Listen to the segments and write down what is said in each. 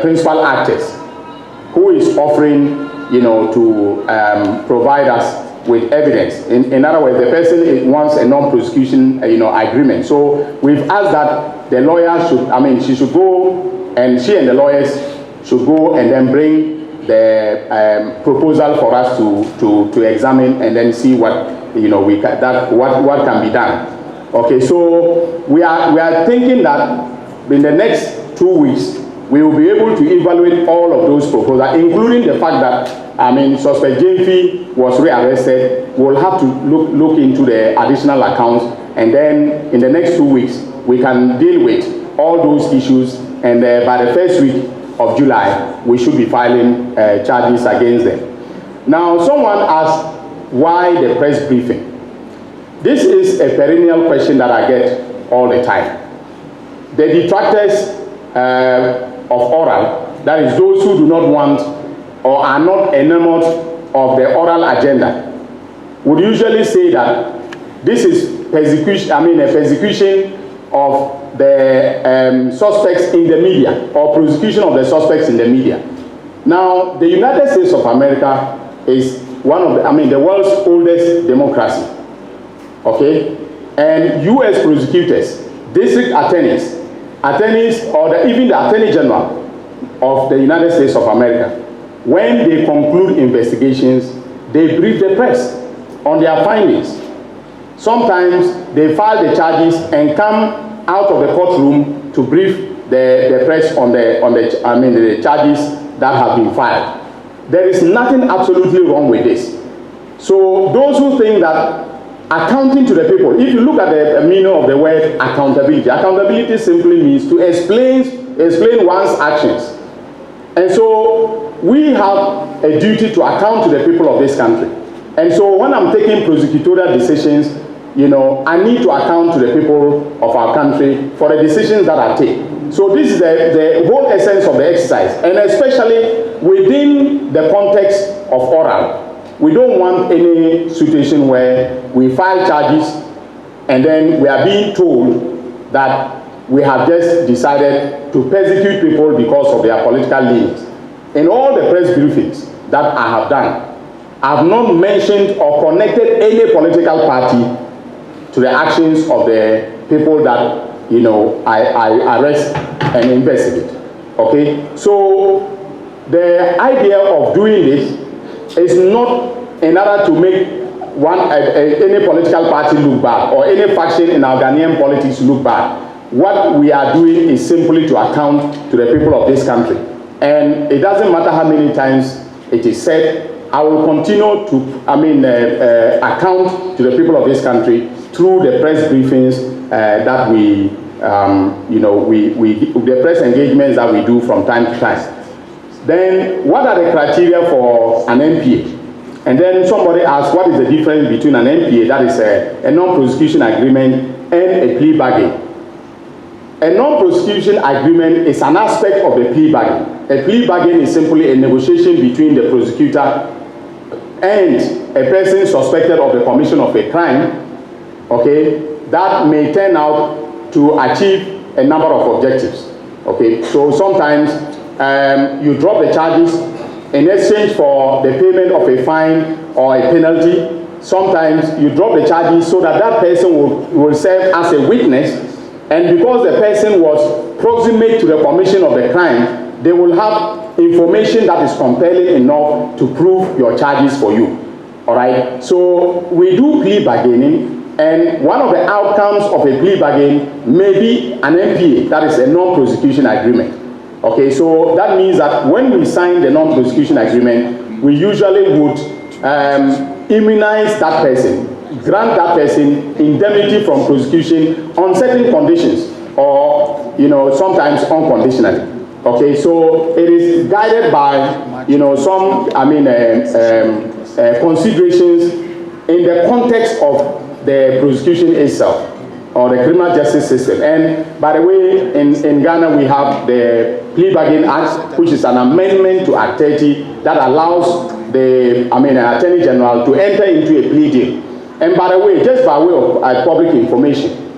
principal actors who is offering, to provide us with evidence. In other words, the person wants a non-prosecution, agreement. So we've asked that the lawyer should, she should go, and she and the lawyers should go and then bring the proposal for us to examine and then see what, what can be done. Okay, so we are thinking that in the next 2 weeks, we will be able to evaluate all of those proposals, including the fact that, suspect Gifty was rearrested. We'll have to look into the additional accounts, and then in the next 2 weeks, we can deal with all those issues, and by the first week of July, we should be filing charges against them. Now, someone asked, why the press briefing? This is a perennial question that I get all the time. The detractors of oral, that is those who do not want or are not enamored of the oral agenda, would usually say that this is persecution, a persecution of the suspects in the media, or prosecution of the suspects in the media. Now, the United States of America is one of the world's oldest democracy, okay? And U.S. prosecutors, district attorneys, or even the Attorney General of the United States of America, when they conclude investigations, they brief the press on their findings. Sometimes they file the charges and come out of the courtroom to brief the press on the charges that have been filed. There is nothing absolutely wrong with this. So those who think that accounting to the people, if you look at the meaning of the word accountability simply means to explain one's actions. And so we have a duty to account to the people of this country. And so when I'm taking prosecutorial decisions, I need to account to the people of our country for the decisions that I take. So this is the whole essence of the exercise, and especially within the context of oral. We don't want any situation where we file charges and then we are being told that we have just decided to persecute people because of their political leanings. In all the press briefings that I have done, I have not mentioned or connected any political party to the actions of the people that I arrest and investigate. Okay, so the idea of doing this is not in order to make any political party look bad or any faction in our Ghanaian politics look bad. What we are doing is simply to account to the people of this country. And it doesn't matter how many times it is said, I will continue to account to the people of this country through the press briefings that the press engagements that we do from time to time. Then what are the criteria for an NPA? And then somebody asked, what is the difference between an NPA, that is a non-prosecution agreement, and a plea bargain? A non-prosecution agreement is an aspect of the plea bargain. A plea bargain is simply a negotiation between the prosecutor and a person suspected of the commission of a crime, okay, that may turn out to achieve a number of objectives. Okay, so sometimes you drop the charges in exchange for the payment of a fine or a penalty. Sometimes you drop the charges so that that person will serve as a witness, and because the person was proximate to the commission of the crime, they will have information that is compelling enough to prove your charges for you. All right, so we do plea bargaining, and one of the outcomes of a plea bargain may be an NPA, that is a non-prosecution agreement. Okay, so that means that when we sign the non-prosecution agreement, we usually would immunize that person, grant that person indemnity from prosecution on certain conditions, or sometimes unconditionally. Okay, so it is guided by some considerations in the context of the prosecution itself or the criminal justice system. And by the way, in Ghana we have the Plea Bargain Act, which is an amendment to Act 30 that allows the Attorney General to enter into a plea deal. And by the way, just by way of public information,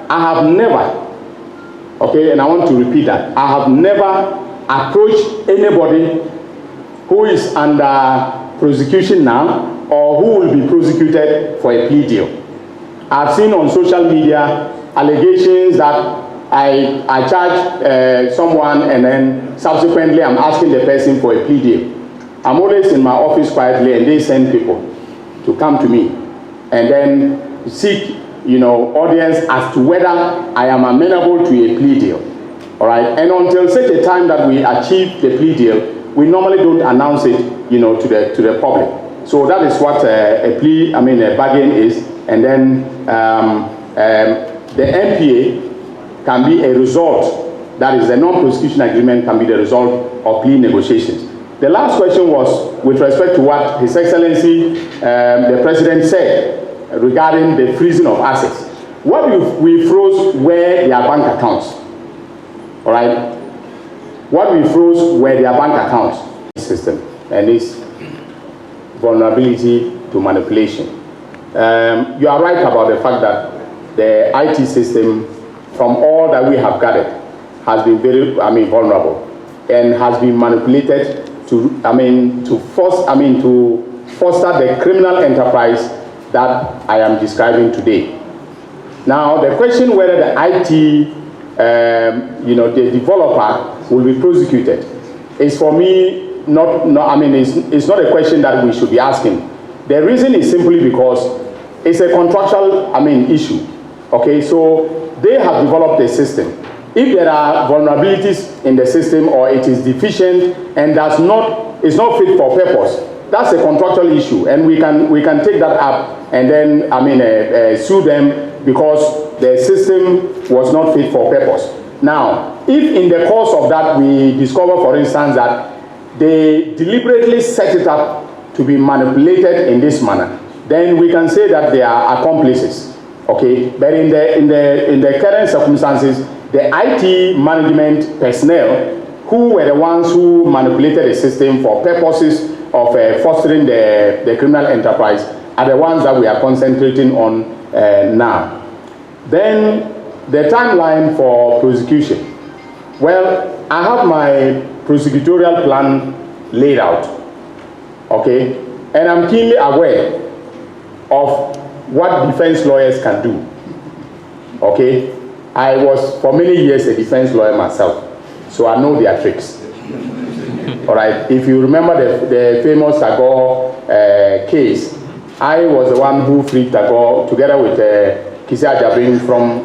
I have never, okay, and I want to repeat that, I have never approach anybody who is under prosecution now or who will be prosecuted for a plea deal. I've seen on social media allegations that I charge someone and then subsequently I'm asking the person for a plea deal. I'm always in my office quietly and they send people to come to me and then seek, audience as to whether I am amenable to a plea deal. All right, and until such a time that we achieve the plea deal, we normally don't announce it, to the public. So that is what a bargain is, and then the NPA can be a result. That is, the non-prosecution agreement can be the result of plea negotiations. The last question was with respect to what His Excellency, the President, said regarding the freezing of assets. What we froze were their bank accounts. All right? What we froze were their bank accounts system and its vulnerability to manipulation. You are right about the fact that the IT system, from all that we have gathered, has been very, vulnerable and has been manipulated to foster the criminal enterprise that I am describing today. Now, the question whether the IT, the developer will be prosecuted is for me it's not a question that we should be asking. The reason is simply because it's a contractual, issue. Okay, so they have developed a system. If there are vulnerabilities in the system or it is deficient and it's not fit for purpose, that's a contractual issue, and we can take that up and then sue them because the system was not fit for purpose. Now, if in the course of that we discover, for instance, that they deliberately set it up to be manipulated in this manner, then we can say that they are accomplices. Okay, but in the current circumstances, the IT management personnel who were the ones who manipulated the system for purposes of fostering the criminal enterprise are the ones that we are concentrating on now. Then the timeline for prosecution. Well, I have my prosecutorial plan laid out, okay, and I'm keenly aware of what defense lawyers can do, okay. I was for many years a defense lawyer myself, so I know their tricks. All right, if you remember the famous Tagore case, I was the one who freed Tagore together with Kisi Ajabin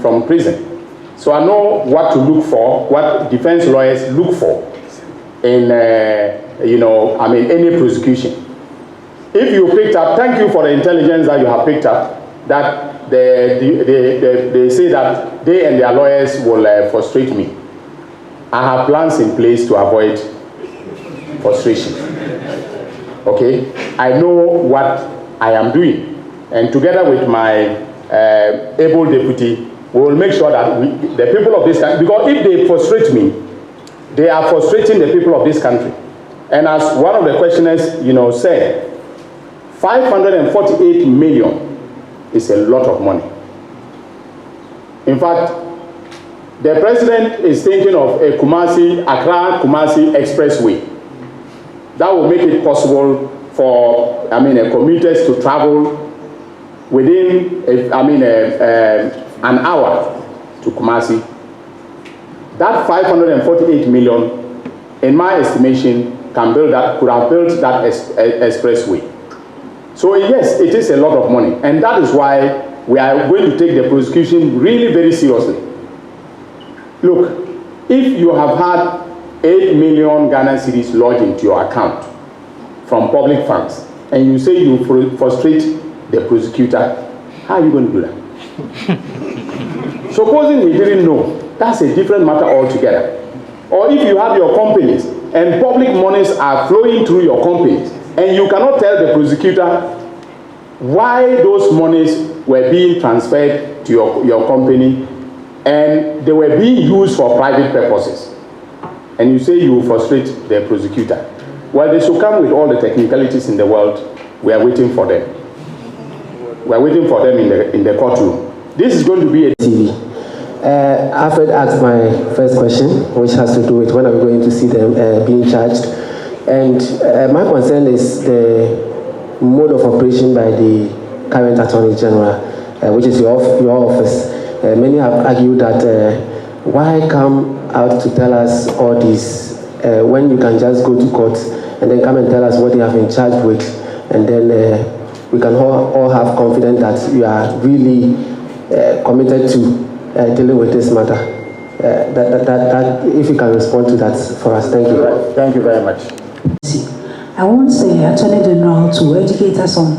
from prison. So I know what to look for, what defense lawyers look for in any prosecution. If you picked up, thank you for the intelligence that you have picked up, that they say that they and their lawyers will frustrate me. I have plans in place to avoid frustration. Okay, I know what I am doing, and together with my able deputy, we will make sure that the people of this country, because if they frustrate me, they are frustrating the people of this country. And as one of the questioners, said, 548 million is a lot of money. In fact, the president is thinking of a Accra-Kumasi expressway that will make it possible for commuters to travel within an hour to Kumasi. That 548 million, in my estimation, could have built that expressway. So yes, it is a lot of money, and that is why we are going to take the prosecution really very seriously. Look, if you have had 8 million Ghana cedis lodged into your account from public funds, and you say you frustrate the prosecutor, how are you going to do that? Supposing he didn't know, that's a different matter altogether. Or if you have your companies and public monies are flowing through your companies, and you cannot tell the prosecutor why those monies were being transferred to your company and they were being used for private purposes, and you say you will frustrate the prosecutor, well, they should come with all the technicalities in the world. We are waiting for them. We are waiting for them in the courtroom. This is going to be a TV. Alfred asked my first question, which has to do with when I'm going to see them being charged. And my concern is the mode of operation by the current Attorney General, which is your office. Many have argued that why come out to tell us all this when you can just go to court and then come and tell us what you have been charged with, and then we can all have confidence that you are really committed to dealing with this matter. That if you can respond to that for us, thank you. Thank you very much. I want the Attorney General to educate us on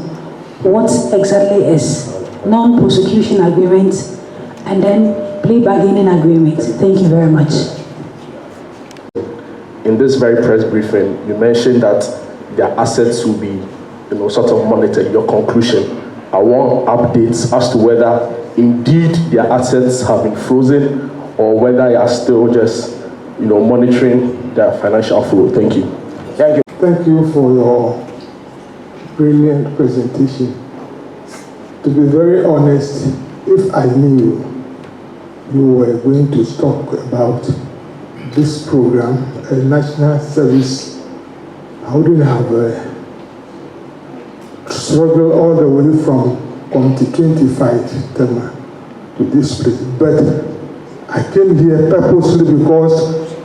what exactly is non-prosecution agreement and then plea bargaining agreement. Thank you very much. In this very press briefing, you mentioned that their assets will be, sort of monitored. Your conclusion. I want updates as to whether indeed their assets have been frozen or whether they are still just, monitoring their financial flow. Thank you. Thank you. Thank you for your brilliant presentation. To be very honest, if I knew you were going to talk about this program, a national service, I wouldn't have struggled all the way from Committee 25 to this place. But I came here purposely because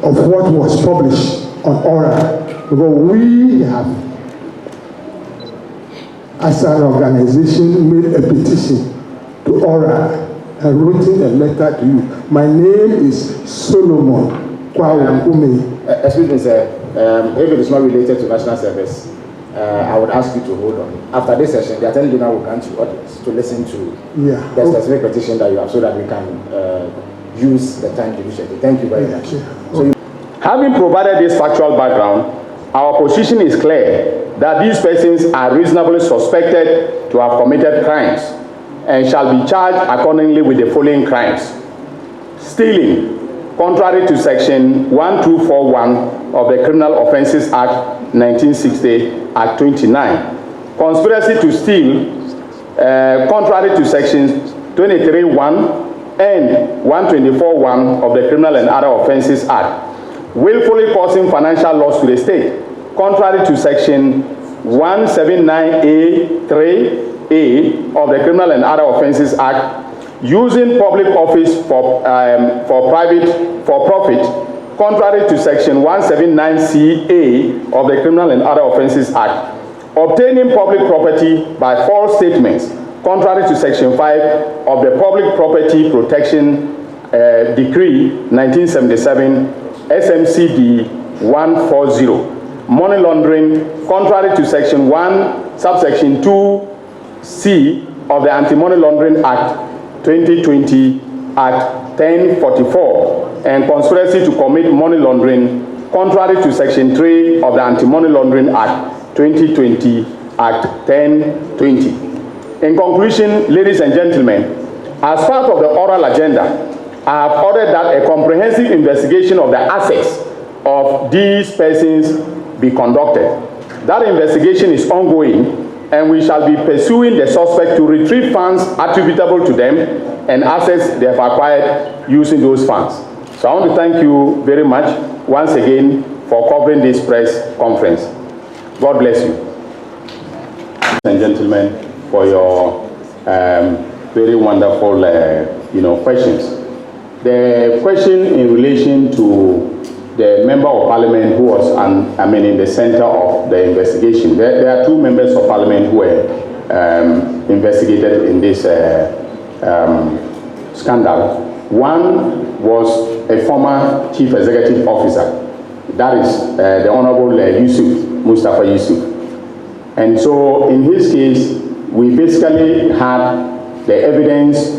of what was published on Aura. Because we have, as an organization, made a petition to Aura and wrote a letter to you. My name is Solomon. Excuse me, sir. If it is not related to national service, I would ask you to hold on. After this session, the Attorney General will grant you audience to listen to the specific petition that you have so that we can use the time judicially. Thank you very much. So having provided this factual background, our position is clear that these persons are reasonably suspected to have committed crimes and shall be charged accordingly with the following crimes: stealing, contrary to Section 1241 of the Criminal Offences Act 1960, Act 29. Conspiracy to steal, contrary to Sections 23(1) and 124(1) of the Criminal and Other Offences Act. Willfully causing financial loss to the state, contrary to Section 179A(3)(a) of the Criminal and Other Offences Act. Using public office for profit, contrary to Section 179CA of the Criminal and Other Offences Act. Obtaining public property by false statements, contrary to Section 5 of the Public Property Protection Decree 1977, SMCD 140. Money laundering, contrary to Section 1, subsection 2C of the Anti-Money Laundering Act 2020, Act 1044, and conspiracy to commit money laundering, contrary to Section 3 of the Anti-Money Laundering Act 2020, Act 1020. In conclusion, ladies and gentlemen, as part of the oral agenda, I have ordered that a comprehensive investigation of the assets of these persons be conducted. That investigation is ongoing, and we shall be pursuing the suspect to retrieve funds attributable to them and assets they have acquired using those funds. So I want to thank you very much once again for covering this press conference. God bless you. Ladies and gentlemen, for your very wonderful questions. The question in relation to the member of parliament who was in the center of the investigation. There are two members of parliament who were investigated in this scandal. One was a former chief executive officer, that is the Honorable Mustapha Ussif. And so in his case, we basically had the evidence,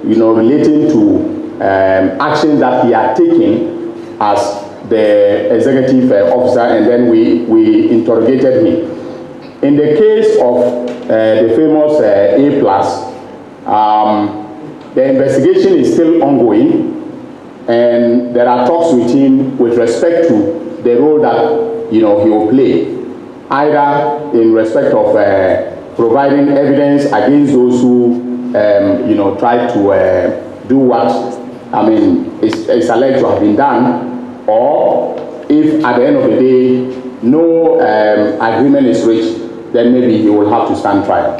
relating to actions that he had taken as the executive officer, and then we interrogated him. In the case of the famous A+, the investigation is still ongoing, and there are talks with him with respect to the role that he will play, either in respect of providing evidence against those who try to do what is alleged to have been done, or if at the end of the day no agreement is reached, then maybe he will have to stand trial.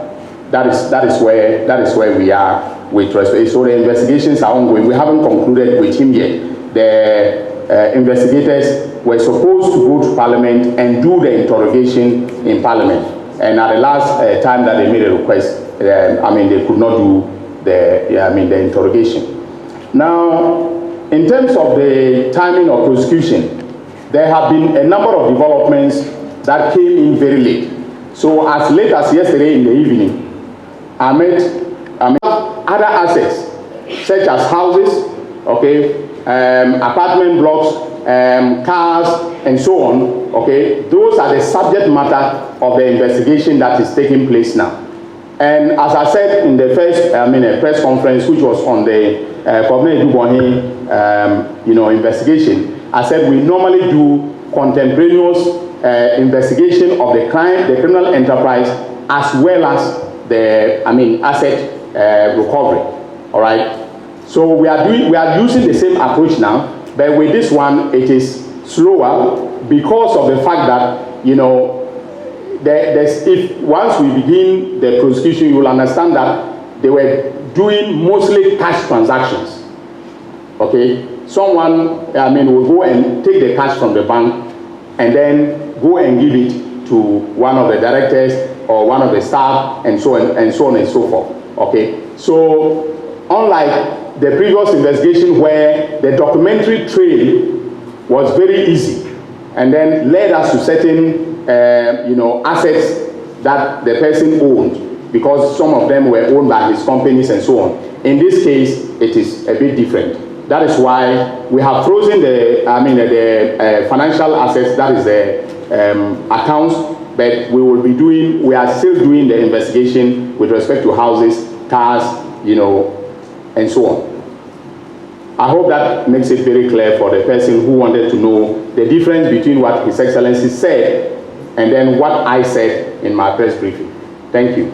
That is where we are with respect. So the investigations are ongoing. We haven't concluded with him yet. The investigators were supposed to go to Parliament and do the interrogation in Parliament. And at the last time that they made a request, they could not do the interrogation. Now, in terms of the timing of prosecution, there have been a number of developments that came in very late. So as late as yesterday in the evening, I met other assets such as houses, okay, apartment blocks, cars, and so on. Okay, those are the subject matter of the investigation that is taking place now. And as I said in the first, press conference, which was on the investigation, I said we normally do contemporaneous investigation of the crime, the criminal enterprise, as well as the asset recovery. All right. So we are using the same approach now, but with this one it is slower because of the fact that if once we begin the prosecution, you will understand that they were doing mostly cash transactions. Okay, someone will go and take the cash from the bank and then go and give it to one of the directors or one of the staff, and so on and so on and so forth. Okay, so unlike the previous investigation where the documentary trail was very easy and then led us to certain assets that the person owned, because some of them were owned by his companies and so on. In this case, it is a bit different. That is why we have frozen the financial assets, that is the accounts, but we are still doing the investigation with respect to houses, cars, and so on. I hope that makes it very clear for the person who wanted to know the difference between what His Excellency said and then what I said in my press briefing. Thank you.